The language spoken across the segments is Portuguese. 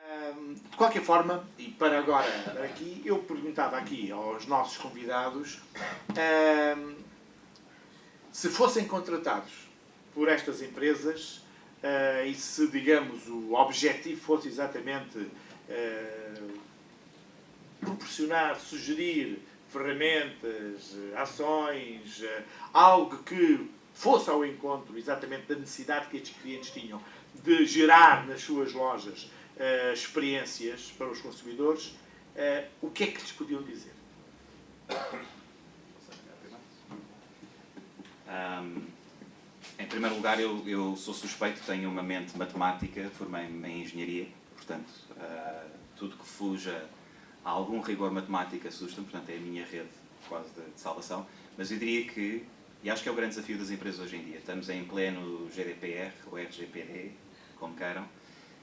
De qualquer forma, e para agora aqui, eu perguntava aqui aos nossos convidados se fossem contratados por estas empresas e se, digamos, o objetivo fosse exatamente proporcionar, sugerir ferramentas, ações, algo que fosse ao encontro exatamente da necessidade que estes clientes tinham de gerar nas suas lojas experiências para os consumidores, o que é que lhes podiam dizer? Em primeiro lugar, eu sou suspeito, tenho uma mente matemática, formei-me em engenharia, portanto, tudo que fuja a algum rigor matemático assusta-me, portanto é a minha rede quase de salvação, mas eu diria que, e acho que é o grande desafio das empresas hoje em dia, estamos em pleno GDPR, ou RGPD, como queiram,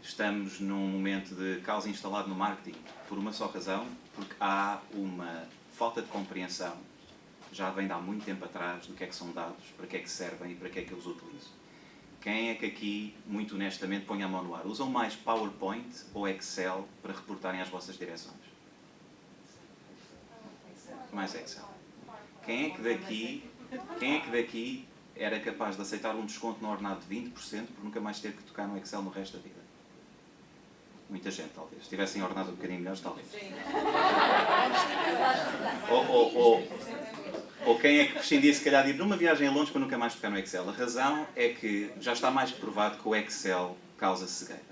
estamos num momento de caos instalado no marketing, por uma só razão, porque há uma falta de compreensão, já vem de há muito tempo atrás, do que é que são dados, para que é que servem e para que é que eu os utilizo. Quem é que aqui, muito honestamente, põe a mão no ar? Usam mais PowerPoint ou Excel para reportarem às vossas direções? Mais Excel. Quem é que daqui era capaz de aceitar um desconto no ordenado de 20% por nunca mais ter que tocar no Excel no resto da vida? Muita gente, talvez. Se tivessem ordenado um bocadinho melhores, talvez. Ou quem é que prescindia, se calhar, de ir numa viagem a Londres para nunca mais tocar no Excel? A razão é que já está mais que provado que o Excel causa cegueira.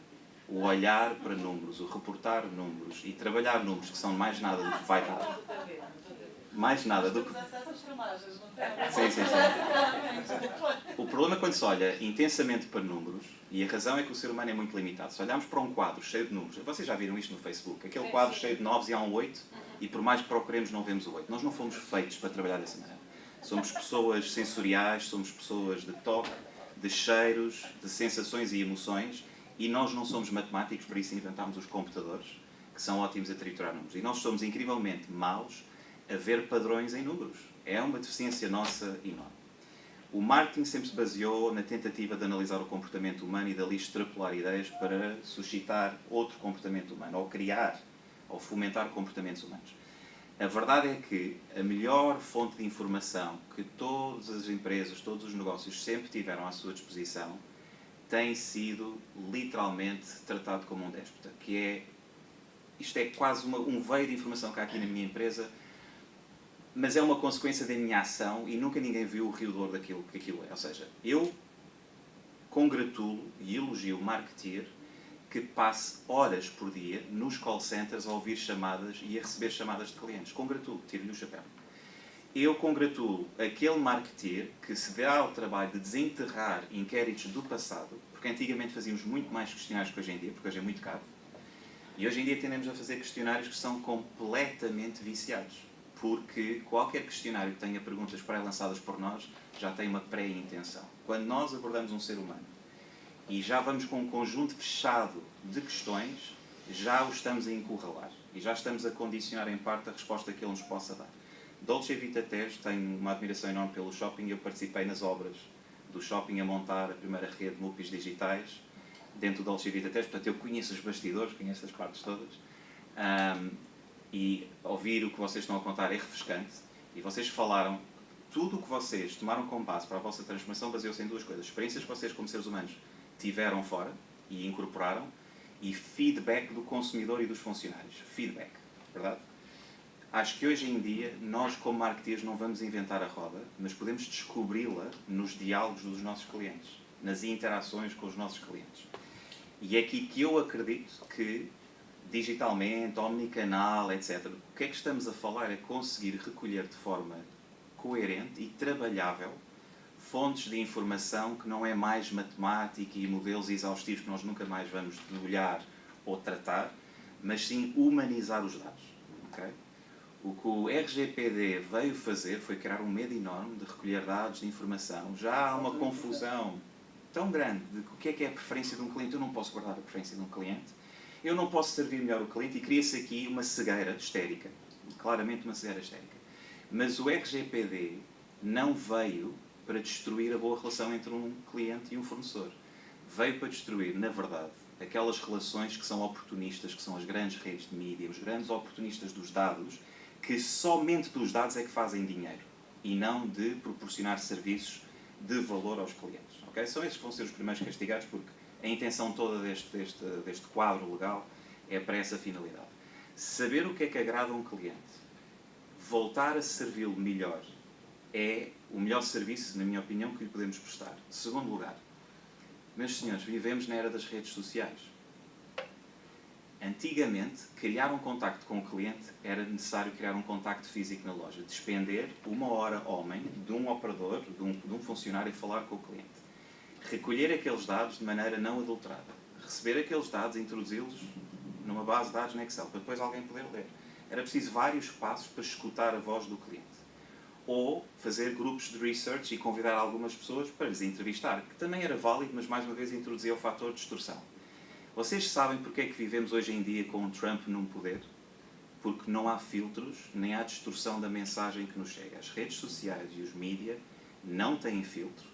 O olhar para números, o reportar números e trabalhar números que são mais nada do que vai dar. Mais nada do que... Sim. O problema é quando se olha intensamente para números, e a razão é que o ser humano é muito limitado. Se olharmos para um quadro cheio de números, vocês já viram isto no Facebook, aquele quadro cheio de 9 e há um 8, e por mais que procuremos não vemos o 8. Nós não fomos feitos para trabalhar dessa maneira. Somos pessoas sensoriais, somos pessoas de toque, de cheiros, de sensações e emoções, e nós não somos matemáticos, por isso inventámos os computadores, que são ótimos a triturar números. E nós somos incrivelmente maus a ver padrões em números. É uma deficiência nossa enorme. O marketing sempre se baseou na tentativa de analisar o comportamento humano e dali extrapolar ideias para suscitar outro comportamento humano, ou criar, ou fomentar comportamentos humanos. A verdade é que a melhor fonte de informação que todas as empresas, todos os negócios sempre tiveram à sua disposição tem sido literalmente tratado como um déspota, que é, isto é quase um veio de informação que há aqui na minha empresa, mas é uma consequência da minha ação e nunca ninguém viu o rio Douro daquilo que aquilo é. Ou seja, eu congratulo e elogio o marketeer que passe horas por dia nos call centers a ouvir chamadas e a receber chamadas de clientes. Congratulo, tiro-lhe o chapéu. Eu congratulo aquele marketeer que se dá ao trabalho de desenterrar inquéritos do passado, porque antigamente fazíamos muito mais questionários que hoje em dia, porque hoje é muito caro, e hoje em dia tendemos a fazer questionários que são completamente viciados, porque qualquer questionário que tenha perguntas pré-lançadas por nós já tem uma pré-intenção. Quando nós abordamos um ser humano e já vamos com um conjunto fechado de questões, já o estamos a encurralar e já estamos a condicionar em parte a resposta que ele nos possa dar. Dolce Vita Test tem uma admiração enorme pelo shopping e eu participei nas obras do shopping a montar a primeira rede de MUPIs digitais dentro do Dolce Vita Test, portanto eu conheço os bastidores, conheço as partes todas. E ouvir o que vocês estão a contar é refrescante. E vocês falaram, tudo o que vocês tomaram como base para a vossa transformação baseou-se em duas coisas. Experiências que vocês, como seres humanos, tiveram fora e incorporaram, e feedback do consumidor e dos funcionários. Feedback, verdade? Acho que hoje em dia, nós como marketeers não vamos inventar a roda, mas podemos descobri-la nos diálogos dos nossos clientes, nas interações com os nossos clientes. E é aqui que eu acredito que digitalmente, omnicanal, etc. O que é que estamos a falar é conseguir recolher de forma coerente e trabalhável fontes de informação que não é mais matemática e modelos exaustivos que nós nunca mais vamos debulhar ou tratar, mas sim humanizar os dados. Okay? O que o RGPD veio fazer foi criar um medo enorme de recolher dados, de informação. Já há uma confusão tão grande de o que é a preferência de um cliente. Eu não posso guardar a preferência de um cliente. Eu não posso servir melhor o cliente e cria-se aqui uma cegueira histérica. Claramente uma cegueira histérica. Mas o RGPD não veio para destruir a boa relação entre um cliente e um fornecedor. Veio para destruir, na verdade, aquelas relações que são oportunistas, que são as grandes redes de mídia, os grandes oportunistas dos dados, que somente dos dados é que fazem dinheiro e não de proporcionar serviços de valor aos clientes. Okay? São esses que vão ser os primeiros castigados, porque a intenção toda deste quadro legal é para essa finalidade. Saber o que é que agrada a um cliente, voltar a servi-lo melhor, é o melhor serviço, na minha opinião, que lhe podemos prestar. Segundo lugar, meus senhores, vivemos na era das redes sociais. Antigamente, criar um contacto com o cliente era necessário criar um contacto físico na loja, despender 1 hora homem de um operador, de um funcionário a falar com o cliente. Recolher aqueles dados de maneira não adulterada. Receber aqueles dados e introduzi-los numa base de dados no Excel, para depois alguém poder ler. Era preciso vários passos para escutar a voz do cliente. Ou fazer grupos de research e convidar algumas pessoas para lhes entrevistar, que também era válido, mas mais uma vez introduzia o fator de distorção. Vocês sabem porque é que vivemos hoje em dia com o Trump num poder? Porque não há filtros, nem há distorção da mensagem que nos chega. As redes sociais e os mídia não têm filtro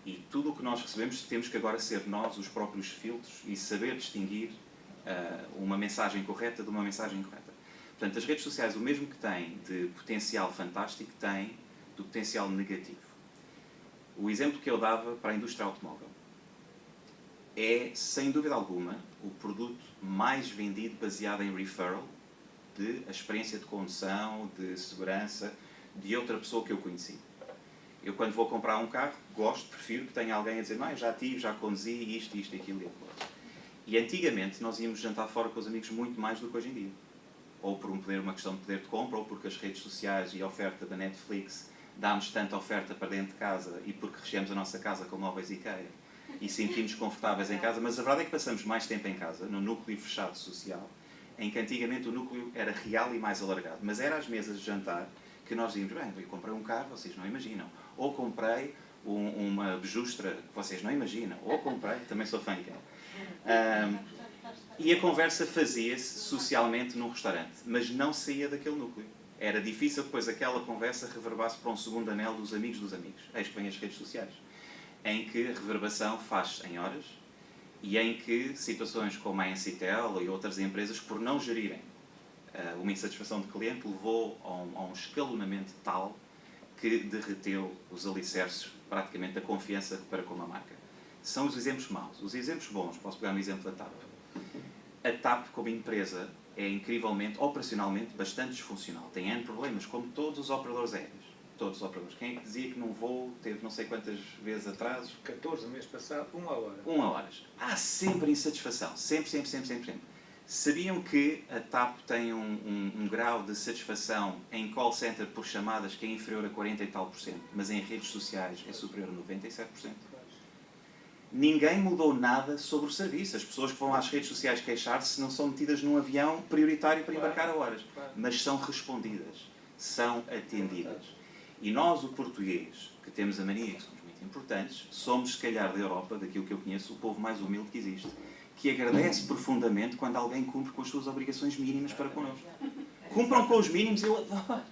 e tudo o que nós recebemos temos que agora ser nós os próprios filtros e saber distinguir uma mensagem correta de uma mensagem incorreta. Portanto, as redes sociais, o mesmo que têm de potencial fantástico, têm do potencial negativo. O exemplo que eu dava para a indústria automóvel é, sem dúvida alguma, o produto mais vendido baseado em referral de a experiência de condução, de segurança, de outra pessoa que eu conheci. Eu, quando vou comprar um carro, prefiro que tenha alguém a dizer, não, já tive, já conduzi, isto, aquilo e aquilo. E antigamente nós íamos jantar fora com os amigos muito mais do que hoje em dia. Ou por uma questão de poder de compra, ou porque as redes sociais e a oferta da Netflix dá-nos tanta oferta para dentro de casa e porque recheamos a nossa casa com móveis IKEA e sentimos confortáveis em casa, mas a verdade é que passamos mais tempo em casa, no núcleo fechado social, em que antigamente o núcleo era real e mais alargado. Mas era às mesas de jantar que nós dizíamos, bem, eu comprei um carro, vocês não imaginam. Ou comprei uma bejustra que vocês não imaginam. Ou comprei, também sou fã de e a conversa fazia-se socialmente num restaurante, mas não saía daquele núcleo. Era difícil depois aquela conversa reverbasse para um segundo anel dos amigos dos amigos. Eis que vêm as redes sociais, em que a reverbação faz-se em horas e em que situações como a Encitel e outras empresas, por não gerirem uma insatisfação de cliente, levou a um escalonamento tal que derreteu os alicerces praticamente da confiança para com uma marca. São os exemplos maus. Os exemplos bons, posso pegar no exemplo da TAP. A TAP, como empresa, é incrivelmente, operacionalmente, bastante disfuncional. Tem N problemas, como todos os operadores aéreos. Todos os operadores. Quem é que dizia que num voo teve não sei quantas vezes atrasos? 14 no mês passado, 1 hora. 1 hora. Há sempre insatisfação. Sempre. Sabiam que a TAP tem um grau de satisfação em call center por chamadas que é inferior a 40 e tal %, mas em redes sociais é superior a 97%? Ninguém mudou nada sobre o serviço. As pessoas que vão às redes sociais queixar-se não são metidas num avião prioritário para embarcar a horas, mas são respondidas, são atendidas. E nós, o português, que temos a mania que somos muito importantes, somos, se calhar, da Europa, daquilo que eu conheço, o povo mais humilde que existe, que agradece profundamente quando alguém cumpre com as suas obrigações mínimas para connosco. Cumpram com os mínimos, eu adoro.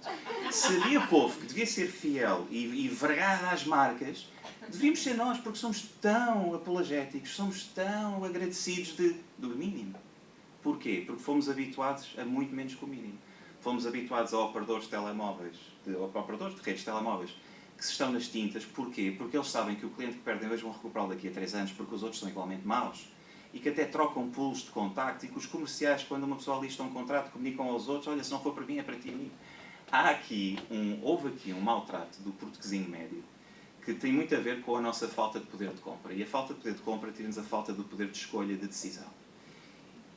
Se havia povo que devia ser fiel e vergado às marcas, devíamos ser nós, porque somos tão apologéticos, somos tão agradecidos do mínimo. Porquê? Porque fomos habituados a muito menos que o mínimo. Fomos habituados a operadores de telemóveis, operadores de redes de telemóveis, que se estão nas tintas. Porquê? Porque eles sabem que o cliente que perdem hoje vão recuperá-lo daqui a 3 anos, porque os outros são igualmente maus. E que até trocam pulos de contacto, e que os comerciais, quando uma pessoa lista um contrato, comunicam aos outros, olha, se não for para mim, é para ti e mim. Houve aqui um maltrato do portuguesinho médio, que tem muito a ver com a nossa falta de poder de compra. E a falta de poder de compra tira-nos a falta do poder de escolha e de decisão.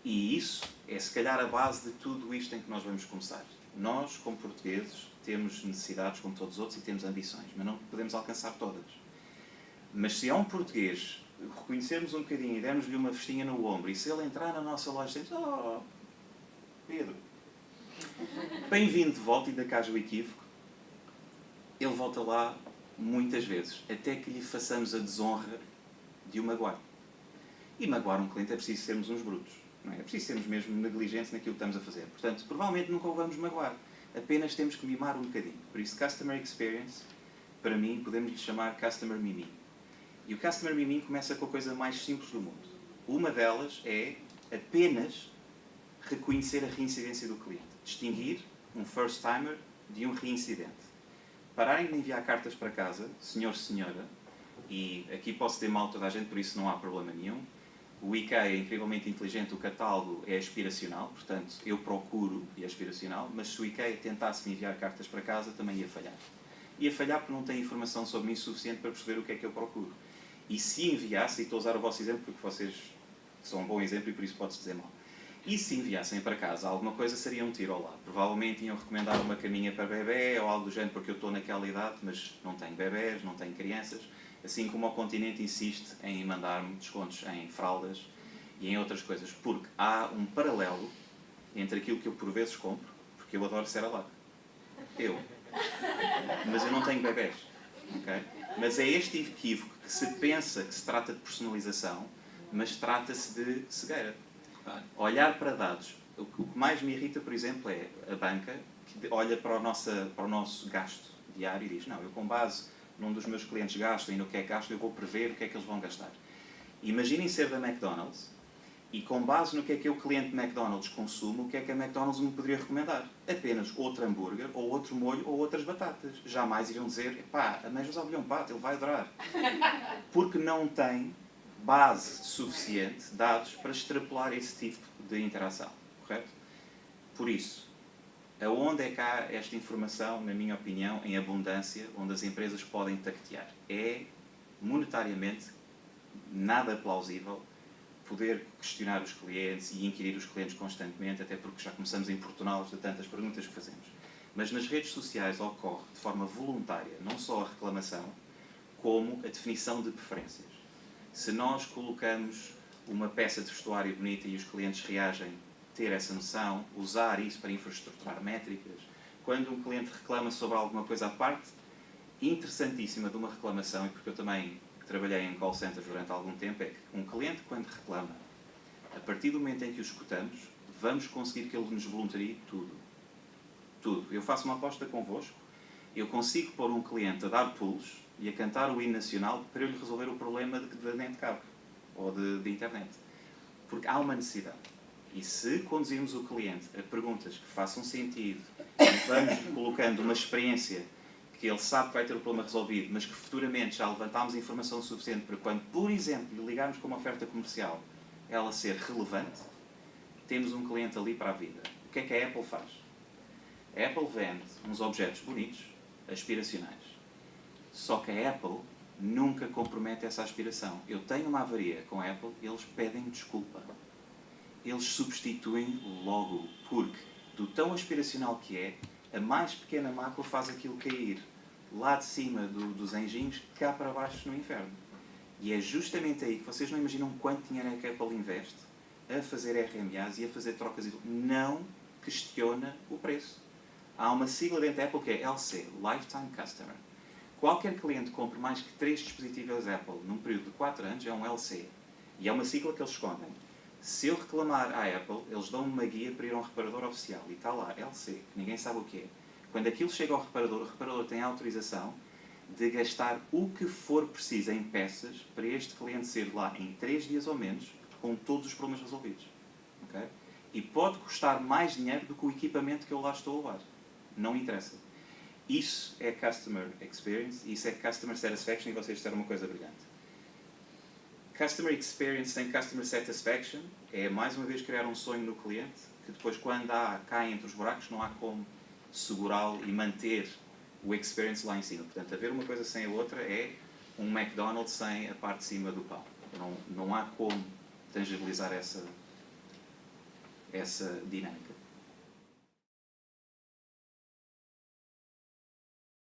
E isso é, se calhar, a base de tudo isto em que nós vamos começar. Nós, como portugueses, temos necessidades como todos os outros e temos ambições, mas não podemos alcançar todas. Mas se há um português, reconhecermos um bocadinho e dermos-lhe uma festinha no ombro, e se ele entrar na nossa loja e dizer, oh, Pedro, bem-vindo de volta, ainda cá o equívoco, ele volta lá muitas vezes, até que lhe façamos a desonra de o magoar. E magoar um cliente é preciso sermos uns brutos, não é? É preciso sermos mesmo negligentes naquilo que estamos a fazer. Portanto, provavelmente nunca o vamos magoar, apenas temos que mimar um bocadinho. Por isso, Customer Experience, para mim, podemos lhe chamar Customer Miming. E o Customer Miming começa com a coisa mais simples do mundo. Uma delas é apenas reconhecer a reincidência do cliente. Distinguir um first-timer de um reincidente. Pararem de enviar cartas para casa, senhor, senhora, e aqui posso ter mal toda a gente, por isso não há problema nenhum. O IKEA é incrivelmente inteligente, o catálogo é aspiracional, portanto, eu procuro e é aspiracional, mas se o IKEA tentasse me enviar cartas para casa, também ia falhar. Ia falhar porque não tem informação sobre mim suficiente para perceber o que é que eu procuro. E se enviasse, e estou a usar o vosso exemplo porque vocês são um bom exemplo e por isso pode-se dizer mal. E se enviassem para casa alguma coisa, seria um tiro ao lado. Provavelmente iam recomendar uma caminha para bebê ou algo do género, porque eu estou naquela idade, mas não tenho bebés, não tenho crianças. Assim como o Continente insiste em mandar-me descontos em fraldas e em outras coisas. Porque há um paralelo entre aquilo que eu por vezes compro, porque eu adoro Cerelac. Eu. Mas eu não tenho bebés. Okay? Mas é este equívoco que se pensa que se trata de personalização, mas trata-se de cegueira. Olhar para dados. O que mais me irrita, por exemplo, é a banca que olha para o nosso gasto diário e diz: não, eu com base num dos meus clientes gasto e no que é gasto, eu vou prever o que é que eles vão gastar. Imaginem ser da McDonald's e com base no que é que o cliente McDonald's consume, o que é que a McDonald's me poderia recomendar? Apenas outro hambúrguer, ou outro molho, ou outras batatas. Jamais iriam dizer: pá, ameijos ao bilhão pato, ele vai adorar. Porque não tem base suficiente, dados, para extrapolar esse tipo de interação. Correto? Por isso, aonde é que há esta informação, na minha opinião, em abundância, onde as empresas podem tactear? É, monetariamente, nada plausível poder questionar os clientes e inquirir os clientes constantemente, até porque já começamos a importuná-los de tantas perguntas que fazemos. Mas nas redes sociais ocorre de forma voluntária não só a reclamação, como a definição de preferências. Se nós colocamos uma peça de vestuário bonita e os clientes reagem, ter essa noção, usar isso para infraestruturar métricas. Quando um cliente reclama sobre alguma coisa à parte, interessantíssima de uma reclamação, e porque eu também trabalhei em call centers durante algum tempo, é que um cliente, quando reclama, a partir do momento em que o escutamos, vamos conseguir que ele nos voluntarie tudo. Tudo. Eu faço uma aposta convosco, eu consigo pôr um cliente a dar pulos e a cantar o hino nacional para eu lhe resolver o problema de net cabo ou de internet. Porque há uma necessidade. E se conduzirmos o cliente a perguntas que façam sentido e vamos colocando uma experiência que ele sabe que vai ter o problema resolvido, mas que futuramente já levantámos informação suficiente para quando, por exemplo, lhe ligarmos com uma oferta comercial, ela ser relevante, temos um cliente ali para a vida. O que é que a Apple faz? A Apple vende uns objetos bonitos, aspiracionais. Só que a Apple nunca compromete essa aspiração. Eu tenho uma avaria com a Apple, eles pedem desculpa. Eles substituem logo, porque do tão aspiracional que é, a mais pequena mácula faz aquilo cair lá de cima dos anjinhos, cá para baixo no inferno. E é justamente aí que vocês não imaginam quanto dinheiro é que a Apple investe a fazer RMAs e a fazer trocas. Não questiona o preço. Há uma sigla dentro da Apple que é LC, Lifetime Customer. Qualquer cliente que compre mais que 3 dispositivos Apple num período de 4 anos é um LC. E é uma sigla que eles escondem. Se eu reclamar à Apple, eles dão uma guia para ir a um reparador oficial. E está lá, LC, que ninguém sabe o que é. Quando aquilo chega ao reparador, o reparador tem a autorização de gastar o que for preciso em peças para este cliente ser lá em 3 dias ou menos, com todos os problemas resolvidos. Okay? E pode custar mais dinheiro do que o equipamento que eu lá estou a levar. Não interessa. Isso é Customer Experience, isso é Customer Satisfaction, e vocês disseram uma coisa brilhante. Customer Experience sem Customer Satisfaction é, mais uma vez, criar um sonho no cliente, que depois, quando cai entre os buracos, não há como segurá-lo e manter o experience lá em cima. Portanto, haver uma coisa sem a outra é um McDonald's sem a parte de cima do pão. Não há como tangibilizar essa dinâmica.